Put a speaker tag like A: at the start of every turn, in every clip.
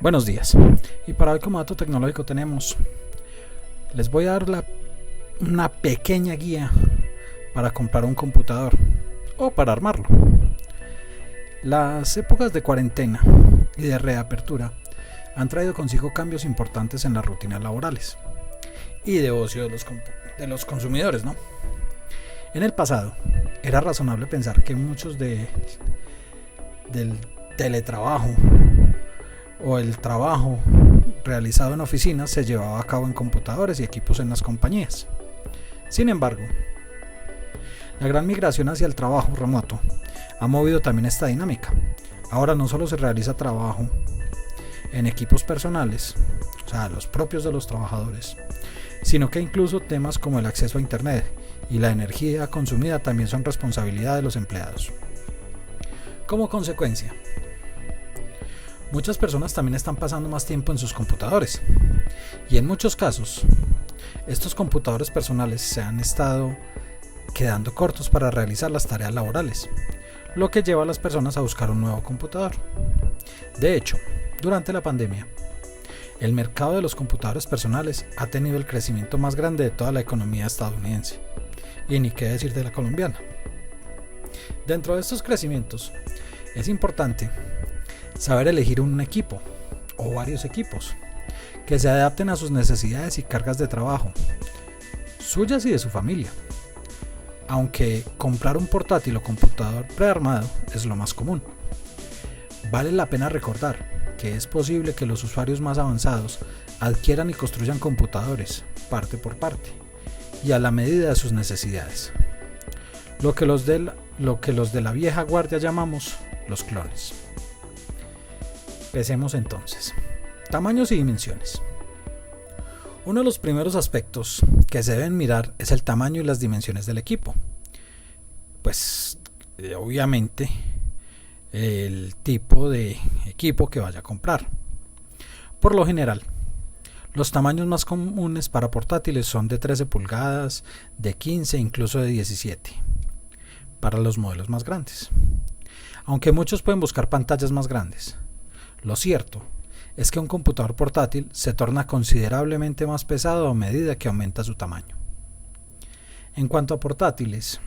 A: Buenos días, y para hoy como dato tecnológico les voy a dar una pequeña guía para comprar un computador o para armarlo. Las épocas de cuarentena y de reapertura han traído consigo cambios importantes en las rutinas laborales y de ocio de los consumidores, ¿no? En el pasado era razonable pensar que muchos del teletrabajo o el trabajo realizado en oficinas se llevaba a cabo en computadores y equipos en las compañías. Sin embargo, la gran migración hacia el trabajo remoto ha movido también esta dinámica. Ahora no solo se realiza trabajo en equipos personales, o sea, los propios de los trabajadores, sino que incluso temas como el acceso a Internet y la energía consumida también son responsabilidad de los empleados. Como consecuencia, muchas personas también están pasando más tiempo en sus computadores y en muchos casos estos computadores personales se han estado quedando cortos para realizar las tareas laborales, lo que lleva a las personas a buscar un nuevo computador. De hecho, durante la pandemia, el mercado de los computadores personales ha tenido el crecimiento más grande de toda la economía estadounidense, y ni qué decir de la colombiana. Dentro de estos crecimientos, es importante saber elegir un equipo o varios equipos que se adapten a sus necesidades y cargas de trabajo, suyas y de su familia. Aunque comprar un portátil o computador prearmado es lo más común, vale la pena recordar que es posible que los usuarios más avanzados adquieran y construyan computadores parte por parte y a la medida de sus necesidades, lo que los de la vieja guardia llamamos los clones. Empecemos entonces. Tamaños y dimensiones. Uno de los primeros aspectos que se deben mirar es el tamaño y las dimensiones del equipo. Pues obviamente el tipo de equipo que vaya a comprar. Por lo general, los tamaños más comunes para portátiles son de 13 pulgadas, de 15 e incluso de 17 para los modelos más grandes. Aunque muchos pueden buscar pantallas más grandes, lo cierto es que un computador portátil se torna considerablemente más pesado a medida que aumenta su tamaño. En cuanto a portátiles,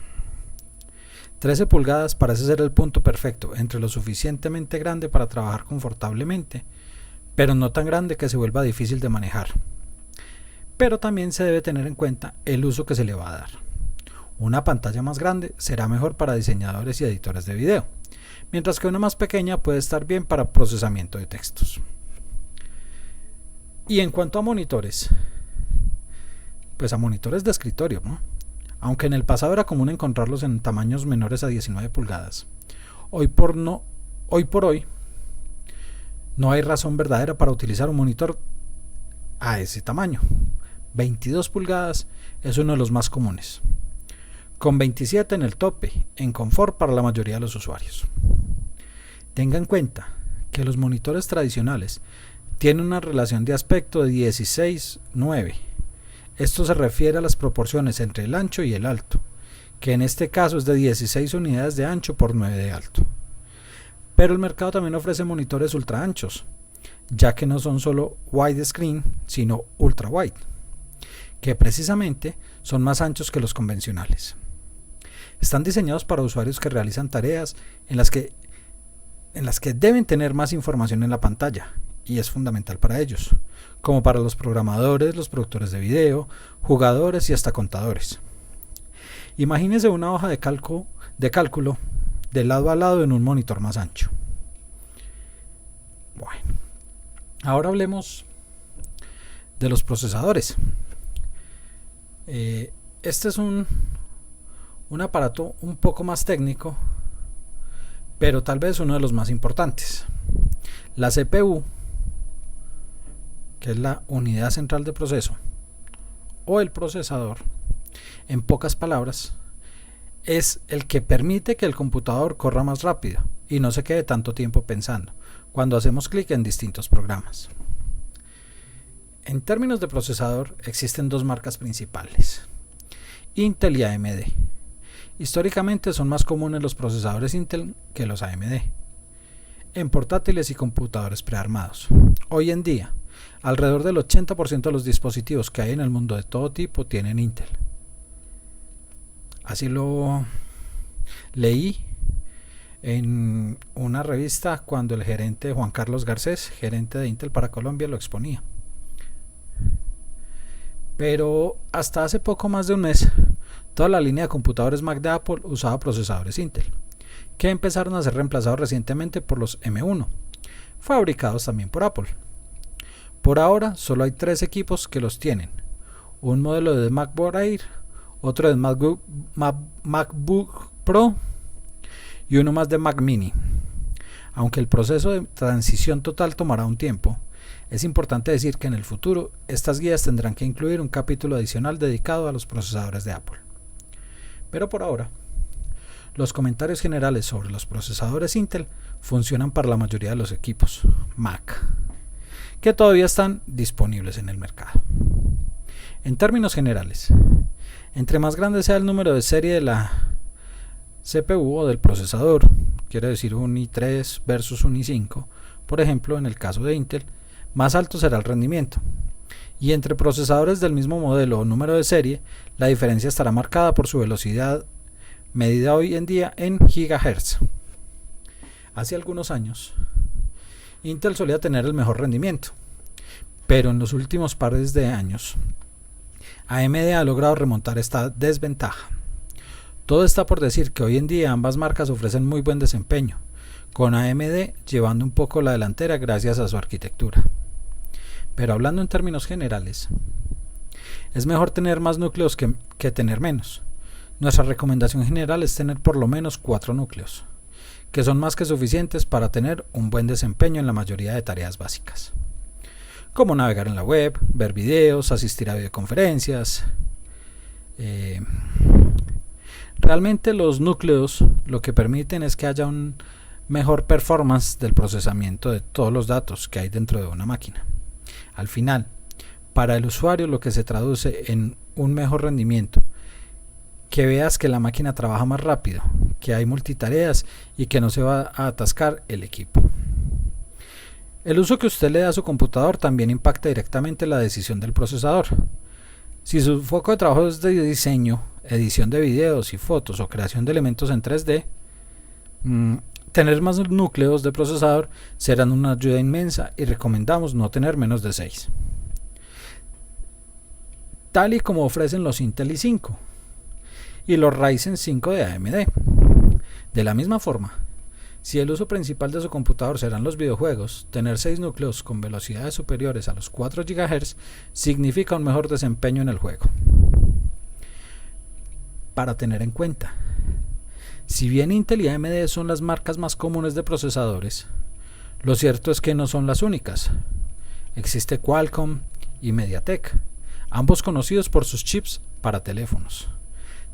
A: 13 pulgadas parece ser el punto perfecto entre lo suficientemente grande para trabajar confortablemente, pero no tan grande que se vuelva difícil de manejar. Pero también se debe tener en cuenta el uso que se le va a dar. Una pantalla más grande será mejor para diseñadores y editores de video, mientras que una más pequeña puede estar bien para procesamiento de textos. Y en cuanto a monitores, pues a monitores de escritorio, ¿no? Aunque en el pasado era común encontrarlos en tamaños menores a 19 pulgadas, hoy por hoy no hay razón verdadera para utilizar un monitor a ese tamaño. 22 pulgadas es uno de los más comunes, con 27 en el tope, en confort para la mayoría de los usuarios. Tenga en cuenta que los monitores tradicionales tienen una relación de aspecto de 16:9. Esto se refiere a las proporciones entre el ancho y el alto, que en este caso es de 16 unidades de ancho por 9 de alto. Pero el mercado también ofrece monitores ultra anchos, ya que no son solo widescreen, sino ultra wide, que precisamente son más anchos que los convencionales. Están diseñados para usuarios que realizan tareas en las que deben tener más información en la pantalla, y es fundamental para ellos, como para los programadores, los productores de video, jugadores y hasta contadores. Imagínese una hoja de cálculo de lado a lado en un monitor más ancho. Bueno, ahora hablemos de los procesadores. Este es un aparato un poco más técnico, pero tal vez uno de los más importantes. La CPU, que es la unidad central de proceso, o el procesador, en pocas palabras, es el que permite que el computador corra más rápido y no se quede tanto tiempo pensando cuando hacemos clic en distintos programas. En términos de procesador existen dos marcas principales, Intel y AMD. Históricamente son más comunes los procesadores Intel que los AMD. en portátiles y computadores prearmados. Hoy en día, alrededor del 80% de los dispositivos que hay en el mundo de todo tipo tienen Intel. Así lo leí en una revista cuando el gerente Juan Carlos Garcés, gerente de Intel para Colombia, lo exponía. Pero hasta hace poco más de un mes, toda la línea de computadores Mac de Apple usaba procesadores Intel, que empezaron a ser reemplazados recientemente por los M1, fabricados también por Apple. Por ahora solo hay 3 equipos que los tienen: un modelo de MacBook Air, otro de MacBook Pro y uno más de Mac Mini. Aunque el proceso de transición total tomará un tiempo, es importante decir que en el futuro estas guías tendrán que incluir un capítulo adicional dedicado a los procesadores de Apple. Pero por ahora, los comentarios generales sobre los procesadores Intel funcionan para la mayoría de los equipos Mac, que todavía están disponibles en el mercado. En términos generales, entre más grande sea el número de serie de la CPU o del procesador, quiere decir un i3 versus un i5, por ejemplo en el caso de Intel, más alto será el rendimiento. Y entre procesadores del mismo modelo o número de serie, la diferencia estará marcada por su velocidad, medida hoy en día en GHz. Hace algunos años, Intel solía tener el mejor rendimiento, pero en los últimos pares de años, AMD ha logrado remontar esta desventaja. Todo está por decir que hoy en día ambas marcas ofrecen muy buen desempeño, con AMD llevando un poco la delantera gracias a su arquitectura. Pero hablando en términos generales, es mejor tener más núcleos que tener menos. Nuestra recomendación general es tener por lo menos 4 núcleos, que son más que suficientes para tener un buen desempeño en la mayoría de tareas básicas, como navegar en la web, ver videos, asistir a videoconferencias. Realmente los núcleos lo que permiten es que haya un mejor performance del procesamiento de todos los datos que hay dentro de una máquina. Al final, para el usuario lo que se traduce en un mejor rendimiento, que veas que la máquina trabaja más rápido, que hay multitareas y que no se va a atascar el equipo. El uso que usted le da a su computador también impacta directamente la decisión del procesador. Si su foco de trabajo es de diseño, edición de videos y fotos o creación de elementos en 3D, tener más núcleos de procesador serán una ayuda inmensa y recomendamos no tener menos de 6. Tal y como ofrecen los Intel i5 y los Ryzen 5 de AMD. De la misma forma, si el uso principal de su computador serán los videojuegos, tener 6 núcleos con velocidades superiores a los 4 GHz significa un mejor desempeño en el juego. Para tener en cuenta, si bien Intel y AMD son las marcas más comunes de procesadores, lo cierto es que no son las únicas. Existe Qualcomm y MediaTek, ambos conocidos por sus chips para teléfonos.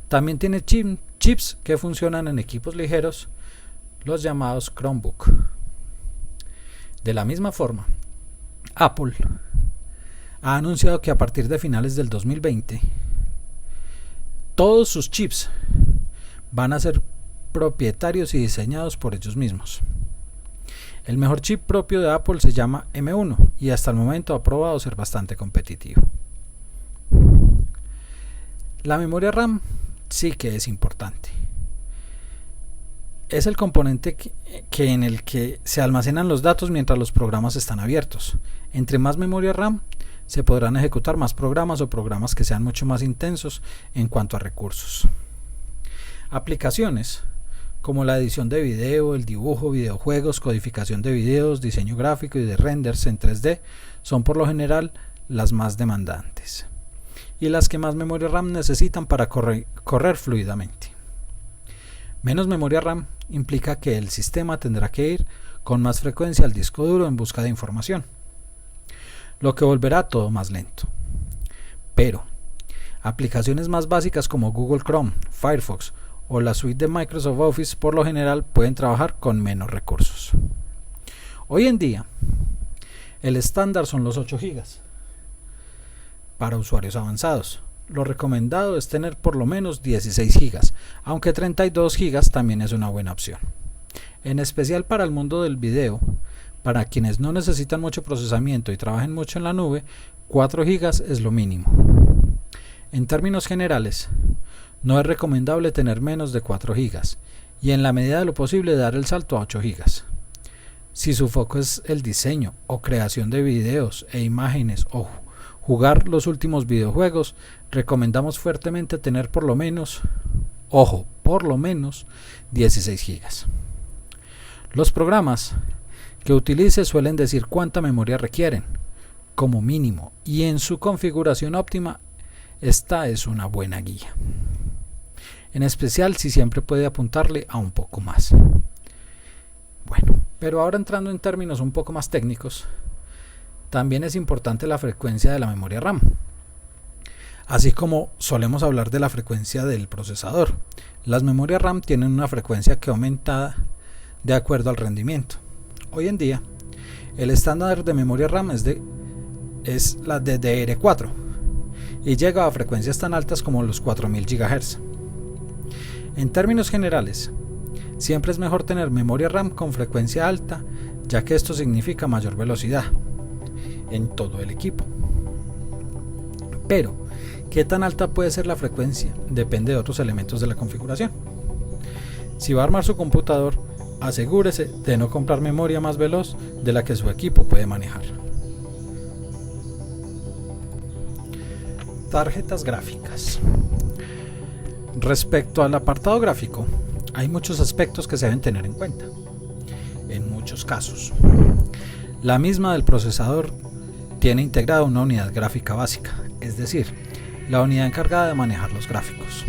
A: También tiene chips que funcionan en equipos ligeros, los llamados Chromebook. De la misma forma, Apple ha anunciado que a partir de finales del 2020, todos sus chips van a ser propietarios y diseñados por ellos mismos. El mejor chip propio de Apple se llama M1 y hasta el momento ha probado ser bastante competitivo. La memoria RAM sí que es importante. Es el componente en el que se almacenan los datos mientras los programas están abiertos. Entre más memoria RAM, se podrán ejecutar más programas o programas que sean mucho más intensos en cuanto a recursos. Aplicaciones como la edición de video, el dibujo, videojuegos, codificación de videos, diseño gráfico y de renders en 3D son por lo general las más demandantes y las que más memoria RAM necesitan para correr fluidamente. Menos memoria RAM implica que el sistema tendrá que ir con más frecuencia al disco duro en busca de información, lo que volverá todo más lento. Pero aplicaciones más básicas como Google Chrome, Firefox o la suite de Microsoft Office por lo general pueden trabajar con menos recursos. Hoy en día, el estándar son los 8 GB para usuarios avanzados. Lo recomendado es tener por lo menos 16 GB, aunque 32 GB también es una buena opción. En especial para el mundo del video, para quienes no necesitan mucho procesamiento y trabajen mucho en la nube, 4 GB es lo mínimo. En términos generales, no es recomendable tener menos de 4 GB y en la medida de lo posible dar el salto a 8 GB. Si su foco es el diseño o creación de videos e imágenes o jugar los últimos videojuegos, recomendamos fuertemente tener por lo menos 16 GB. Los programas que utilice suelen decir cuánta memoria requieren, como mínimo, y en su configuración óptima, esta es una buena guía. En especial si siempre puede apuntarle a un poco más. Bueno, pero ahora entrando en términos un poco más técnicos, también es importante la frecuencia de la memoria RAM, así como solemos hablar de la frecuencia del procesador. Las memorias RAM tienen una frecuencia que aumenta de acuerdo al rendimiento. Hoy en día, el estándar de memoria RAM es la DDR4 y llega a frecuencias tan altas como los 4000 GHz. En términos generales, siempre es mejor tener memoria RAM con frecuencia alta, ya que esto significa mayor velocidad en todo el equipo. Pero, ¿qué tan alta puede ser la frecuencia? Depende de otros elementos de la configuración. Si va a armar su computador, asegúrese de no comprar memoria más veloz de la que su equipo puede manejar. Tarjetas gráficas. Respecto al apartado gráfico, hay muchos aspectos que se deben tener en cuenta. En muchos casos, la misma del procesador tiene integrada una unidad gráfica básica, es decir, la unidad encargada de manejar los gráficos.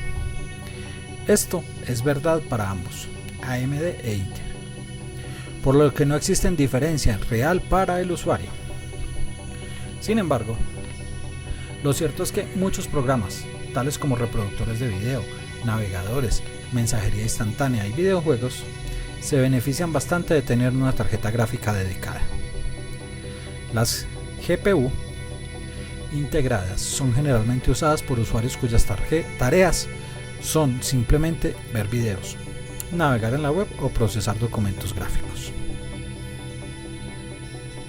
A: Esto es verdad para ambos, AMD e Intel, por lo que no existe diferencia real para el usuario. Sin embargo, lo cierto es que muchos programas, tales como reproductores de video, navegadores, mensajería instantánea y videojuegos, se benefician bastante de tener una tarjeta gráfica dedicada. Las GPU integradas son generalmente usadas por usuarios cuyas tareas son simplemente ver videos, navegar en la web o procesar documentos gráficos.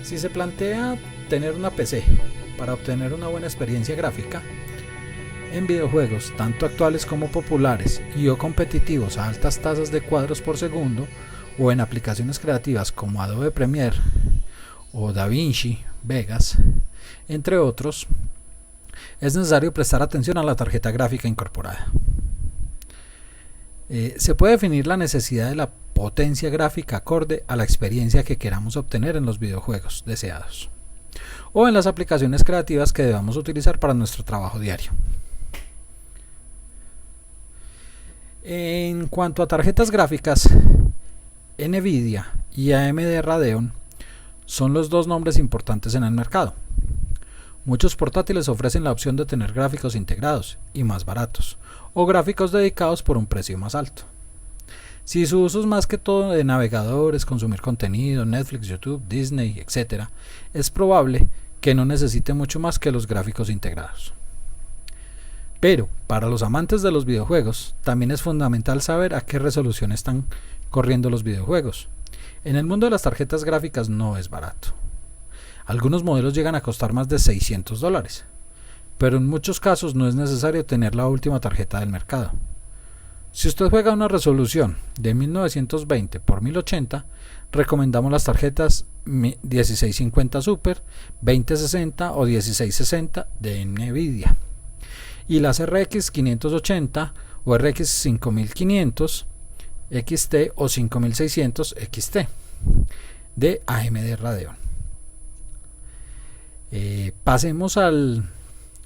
A: Si se plantea tener una PC para obtener una buena experiencia gráfica en videojuegos tanto actuales como populares y o competitivos a altas tasas de cuadros por segundo, o en aplicaciones creativas como Adobe Premiere o DaVinci, Vegas, entre otros, es necesario prestar atención a la tarjeta gráfica incorporada. Se puede definir la necesidad de la potencia gráfica acorde a la experiencia que queramos obtener en los videojuegos deseados o en las aplicaciones creativas que debamos utilizar para nuestro trabajo diario. En cuanto a tarjetas gráficas, Nvidia y AMD Radeon son los dos nombres importantes en el mercado. Muchos portátiles ofrecen la opción de tener gráficos integrados y más baratos, o gráficos dedicados por un precio más alto. Si su uso es más que todo de navegadores, consumir contenido, Netflix, YouTube, Disney, etc., es probable que no necesite mucho más que los gráficos integrados. Pero para los amantes de los videojuegos, también es fundamental saber a qué resolución están corriendo los videojuegos. En el mundo de las tarjetas gráficas no es barato. Algunos modelos llegan a costar más de $600, pero en muchos casos no es necesario tener la última tarjeta del mercado. Si usted juega a una resolución de 1920 x 1080, recomendamos las tarjetas 1650 Super, 2060 o 1660 de Nvidia, y las RX 580 o RX 5500 XT o 5600 XT de AMD Radeon. Pasemos al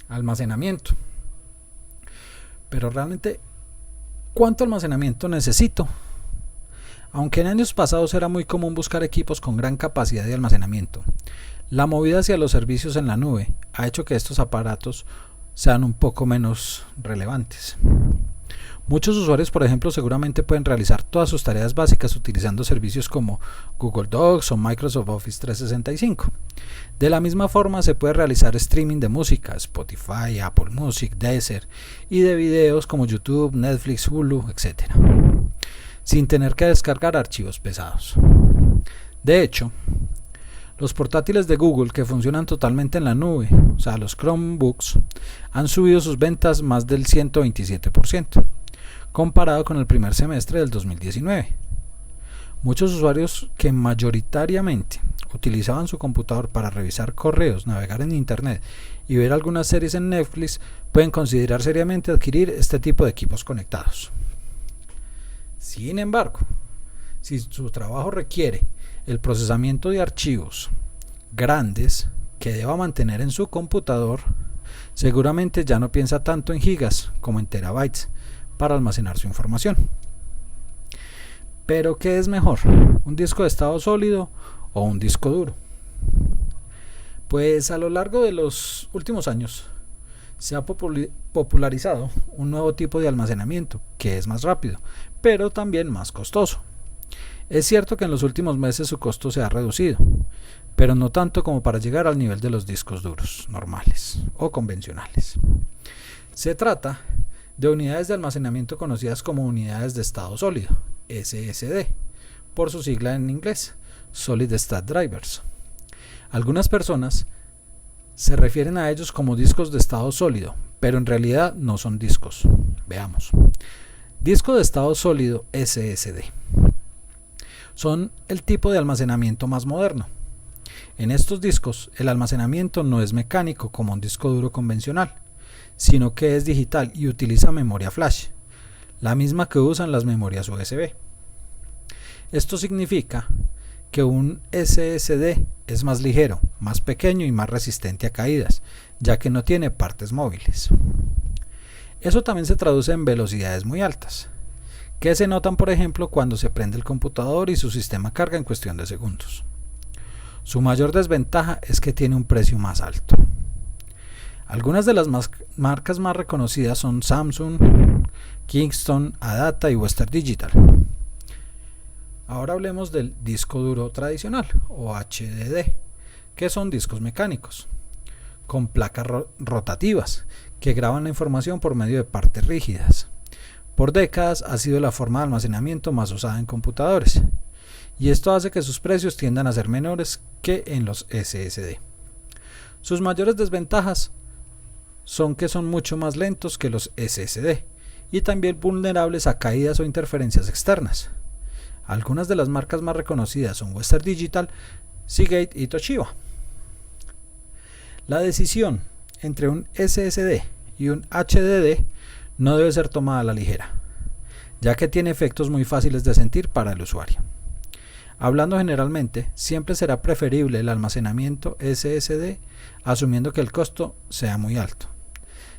A: almacenamiento. Pero realmente, ¿cuánto almacenamiento necesito? Aunque en años pasados era muy común buscar equipos con gran capacidad de almacenamiento, la movida hacia los servicios en la nube ha hecho que estos aparatos sean un poco menos relevantes. Muchos usuarios, por ejemplo, seguramente pueden realizar todas sus tareas básicas utilizando servicios como Google Docs o Microsoft Office 365. De la misma forma, se puede realizar streaming de música, Spotify, Apple Music, Deezer, y de videos como YouTube, Netflix, Hulu, etc. sin tener que descargar archivos pesados. De hecho, los portátiles de Google que funcionan totalmente en la nube, o sea, los Chromebooks, han subido sus ventas más del 127%, comparado con el primer semestre del 2019. Muchos usuarios que mayoritariamente utilizaban su computador para revisar correos, navegar en internet y ver algunas series en Netflix pueden considerar seriamente adquirir este tipo de equipos conectados. Sin embargo, si su trabajo requiere el procesamiento de archivos grandes que deba mantener en su computador, seguramente ya no piensa tanto en gigas como en terabytes para almacenar su información. Pero ¿qué es mejor? ¿Un disco de estado sólido o un disco duro? Pues a lo largo de los últimos años se ha popularizado un nuevo tipo de almacenamiento que es más rápido, pero también más costoso. Es cierto que en los últimos meses su costo se ha reducido, pero no tanto como para llegar al nivel de los discos duros normales o convencionales. Se trata de unidades de almacenamiento conocidas como unidades de estado sólido, SSD, por su sigla en inglés, Solid State Drivers. Algunas personas se refieren a ellos como discos de estado sólido, pero en realidad no son discos. Veamos. Disco de estado sólido SSD. Son el tipo de almacenamiento más moderno. En estos discos, el almacenamiento no es mecánico como un disco duro convencional, sino que es digital y utiliza memoria flash, la misma que usan las memorias USB. Esto significa que un SSD es más ligero, más pequeño y más resistente a caídas, ya que no tiene partes móviles. Eso también se traduce en velocidades muy altas, que se notan por ejemplo cuando se prende el computador y su sistema carga en cuestión de segundos. Su mayor desventaja es que tiene un precio más alto. Algunas de las marcas más reconocidas son Samsung, Kingston, Adata y Western Digital. Ahora hablemos del disco duro tradicional o HDD, que son discos mecánicos, con placas rotativas que graban la información por medio de partes rígidas. Por décadas ha sido la forma de almacenamiento más usada en computadores, y esto hace que sus precios tiendan a ser menores que en los SSD. Sus mayores desventajas son que son mucho más lentos que los SSD y también vulnerables a caídas o interferencias externas. Algunas de las marcas más reconocidas son Western Digital, Seagate y Toshiba. La decisión entre un SSD y un HDD no debe ser tomada a la ligera, ya que tiene efectos muy fáciles de sentir para el usuario. Hablando generalmente, siempre será preferible el almacenamiento SSD, asumiendo que el costo sea muy alto.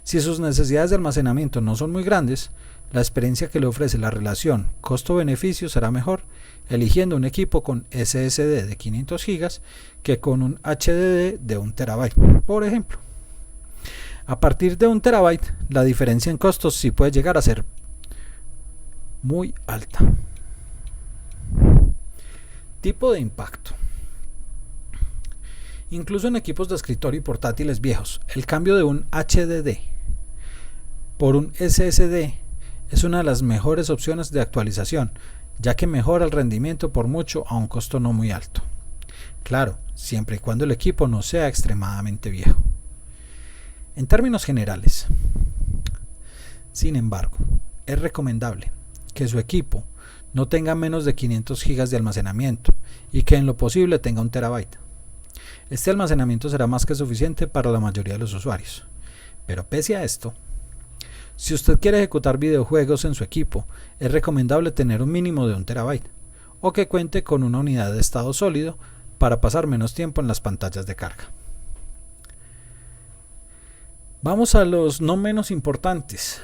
A: Si sus necesidades de almacenamiento no son muy grandes, la experiencia que le ofrece la relación costo-beneficio será mejor eligiendo un equipo con SSD de 500 GB que con un HDD de 1 TB, por ejemplo. A partir de 1 TB, la diferencia en costos sí puede llegar a ser muy alta. Tipo de impacto. Incluso en equipos de escritorio y portátiles viejos, el cambio de un HDD por un SSD es una de las mejores opciones de actualización, ya que mejora el rendimiento por mucho a un costo no muy alto. Claro, siempre y cuando el equipo no sea extremadamente viejo. En términos generales, sin embargo, es recomendable que su equipo no tenga menos de 500 GB de almacenamiento y que en lo posible tenga 1 TB. Este almacenamiento será más que suficiente para la mayoría de los usuarios. Pero pese a esto, si usted quiere ejecutar videojuegos en su equipo, es recomendable tener un mínimo de 1 TB o que cuente con una unidad de estado sólido para pasar menos tiempo en las pantallas de carga. Vamos a los no menos importantes,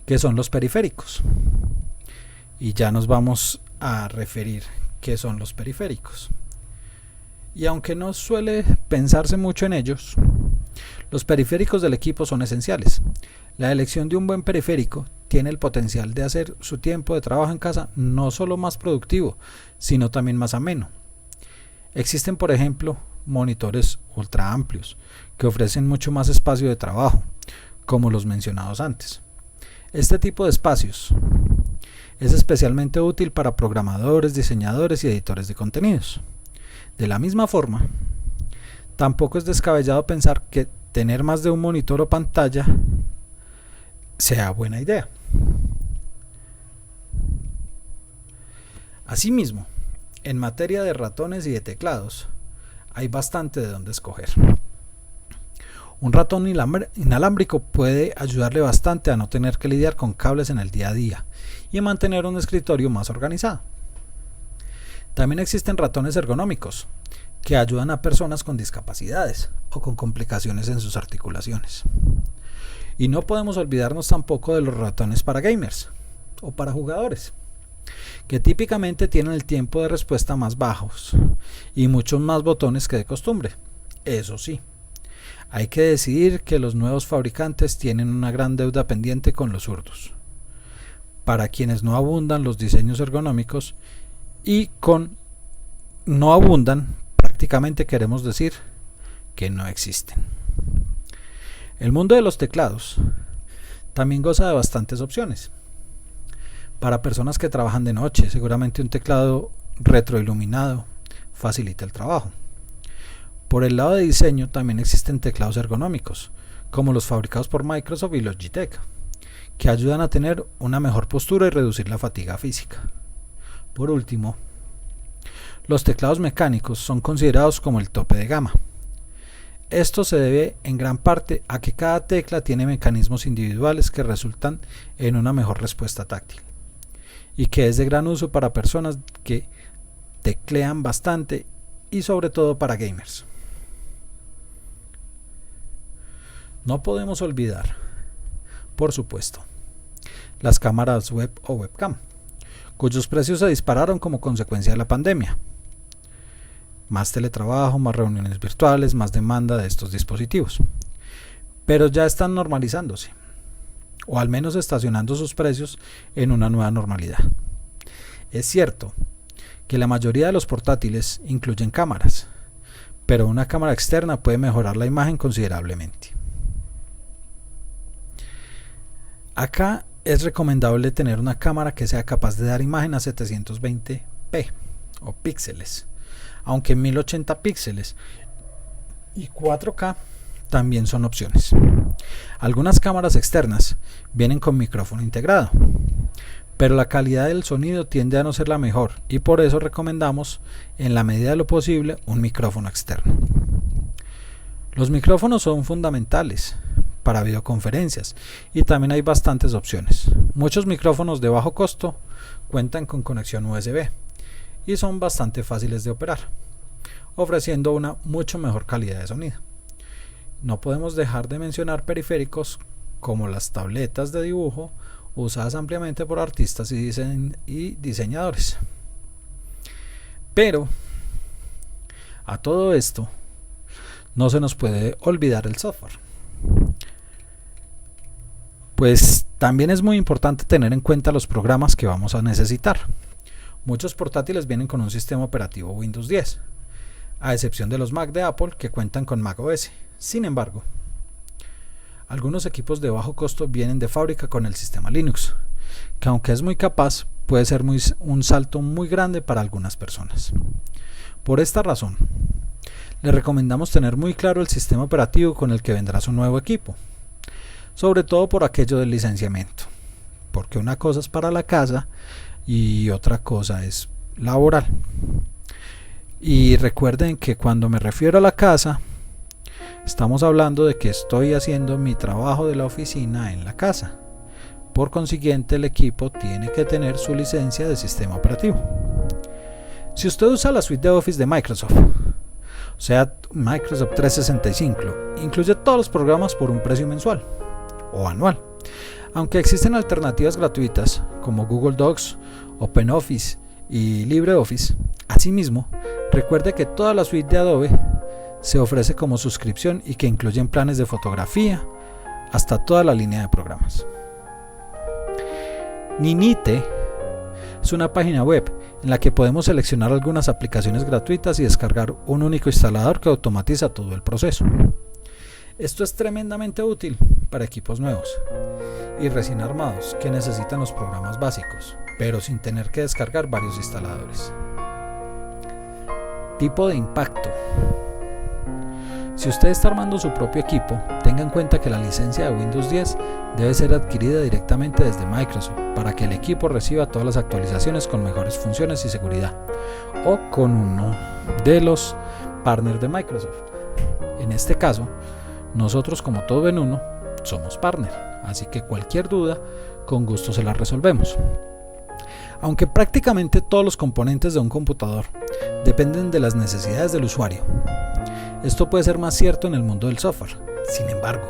A: que son los periféricos. Y ya nos vamos a referir qué son los periféricos. Y aunque no suele pensarse mucho en ellos, los periféricos del equipo son esenciales. La elección de un buen periférico tiene el potencial de hacer su tiempo de trabajo en casa no solo más productivo, sino también más ameno. Existen, por ejemplo, monitores ultra amplios que ofrecen mucho más espacio de trabajo, como los mencionados antes. Este tipo de espacios Es especialmente útil para programadores, diseñadores y editores de contenidos. De la misma forma, tampoco es descabellado pensar que tener más de un monitor o pantalla sea buena idea. Asimismo, en materia de ratones y de teclados, hay bastante de dónde escoger. Un ratón inalámbrico puede ayudarle bastante a no tener que lidiar con cables en el día a día y mantener un escritorio más organizado. También existen ratones ergonómicos, que ayudan a personas con discapacidades o con complicaciones en sus articulaciones. Y no podemos olvidarnos tampoco de los ratones para gamers o para jugadores, que típicamente tienen el tiempo de respuesta más bajos y muchos más botones que de costumbre. Eso sí, hay que decidir que los nuevos fabricantes tienen una gran deuda pendiente con los zurdos, para quienes no abundan los diseños ergonómicos, y con no abundan prácticamente queremos decir que no existen. El mundo de los teclados también goza de bastantes opciones. Para personas que trabajan de noche, seguramente un teclado retroiluminado facilita el trabajo. Por el lado de diseño también existen teclados ergonómicos, como los fabricados por Microsoft y Logitech, que ayudan a tener una mejor postura y reducir la fatiga física. Por último, los teclados mecánicos son considerados como el tope de gama. Esto se debe en gran parte a que cada tecla tiene mecanismos individuales que resultan en una mejor respuesta táctil, y que es de gran uso para personas que teclean bastante y sobre todo para gamers. No podemos olvidar, por supuesto, las cámaras web o webcam, cuyos precios se dispararon como consecuencia de la pandemia. Más teletrabajo, más reuniones virtuales, más demanda de estos dispositivos. Pero ya están normalizándose, o al menos estacionando sus precios en una nueva normalidad. Es cierto que la mayoría de los portátiles incluyen cámaras, pero una cámara externa puede mejorar la imagen considerablemente. Acá es recomendable tener una cámara que sea capaz de dar imagen a 720p o píxeles, aunque 1080 píxeles y 4K también son opciones. Algunas cámaras externas vienen con micrófono integrado, pero la calidad del sonido tiende a no ser la mejor y por eso recomendamos, en la medida de lo posible, un micrófono externo. Los micrófonos son fundamentales para videoconferencias y también hay bastantes opciones. Muchos micrófonos de bajo costo cuentan con conexión USB y son bastante fáciles de operar, ofreciendo una mucho mejor calidad de sonido. No podemos dejar de mencionar periféricos como las tabletas de dibujo usadas ampliamente por artistas y diseñadores. Pero a todo esto no se nos puede olvidar el software, pues también es muy importante tener en cuenta los programas que vamos a necesitar. Muchos portátiles vienen con un sistema operativo Windows 10, a excepción de los Mac de Apple que cuentan con macOS. Sin embargo, algunos equipos de bajo costo vienen de fábrica con el sistema Linux, que aunque es muy capaz, puede ser un salto muy grande para algunas personas. Por esta razón, le recomendamos tener muy claro el sistema operativo con el que vendrá su nuevo equipo, sobre todo por aquello del licenciamiento, porque una cosa es para la casa y otra cosa es laboral. Y recuerden que cuando me refiero a la casa, estamos hablando de que estoy haciendo mi trabajo de la oficina en la casa. Por consiguiente, el equipo tiene que tener su licencia de sistema operativo. Si usted usa la suite de Office de Microsoft, o sea, Microsoft 365, incluye todos los programas por un precio mensual o anual, aunque existen alternativas gratuitas como Google Docs, OpenOffice y LibreOffice. Asimismo, recuerde que toda la suite de Adobe se ofrece como suscripción y que incluyen planes de fotografía hasta toda la línea de programas. Ninite es una página web en la que podemos seleccionar algunas aplicaciones gratuitas y descargar un único instalador que automatiza todo el proceso. Esto es tremendamente útil para equipos nuevos y recién armados que necesitan los programas básicos, pero sin tener que descargar varios instaladores. Tipo de impacto. Si usted está armando su propio equipo, tenga en cuenta que la licencia de Windows 10 debe ser adquirida directamente desde Microsoft para que el equipo reciba todas las actualizaciones con mejores funciones y seguridad, o con uno de los partners de Microsoft. En este caso, nosotros, como todo en uno, somos partner, así que cualquier duda, con gusto se la resolvemos. Aunque prácticamente todos los componentes de un computador dependen de las necesidades del usuario, esto puede ser más cierto en el mundo del software. Sin embargo,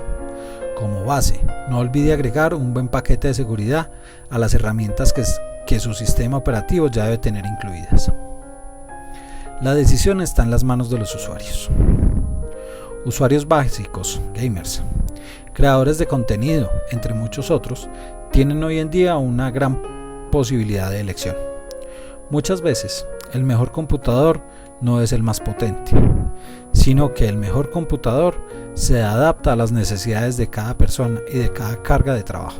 A: como base, no olvide agregar un buen paquete de seguridad a las herramientas que su sistema operativo ya debe tener incluidas. La decisión está en las manos de los usuarios. Usuarios básicos, gamers, creadores de contenido, entre muchos otros, tienen hoy en día una gran posibilidad de elección. Muchas veces, el mejor computador no es el más potente, sino que el mejor computador se adapta a las necesidades de cada persona y de cada carga de trabajo.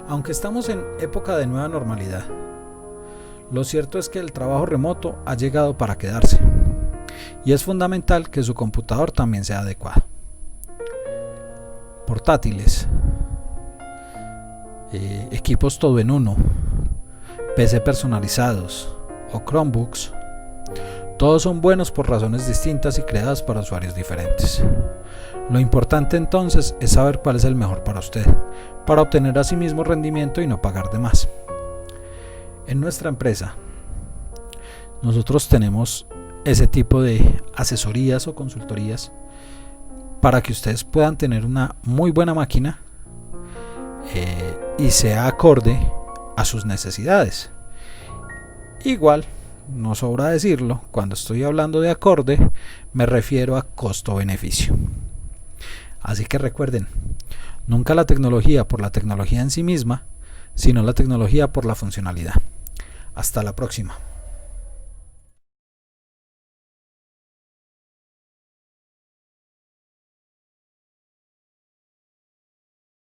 A: Aunque estamos en época de nueva normalidad, lo cierto es que el trabajo remoto ha llegado para quedarse, y es fundamental que su computador también sea adecuado. Portátiles, equipos todo en uno, PC personalizados o Chromebooks, todos son buenos por razones distintas y creadas para usuarios diferentes. Lo importante entonces es saber cuál es el mejor para usted, para obtener así mismo rendimiento y no pagar de más. En nuestra empresa, nosotros tenemos ese tipo de asesorías o consultorías para que ustedes puedan tener una muy buena máquina y sea acorde a sus necesidades. Igual, no sobra decirlo, cuando estoy hablando de acorde, me refiero a costo-beneficio. Así que recuerden, nunca la tecnología por la tecnología en sí misma, sino la tecnología por la funcionalidad. Hasta la próxima.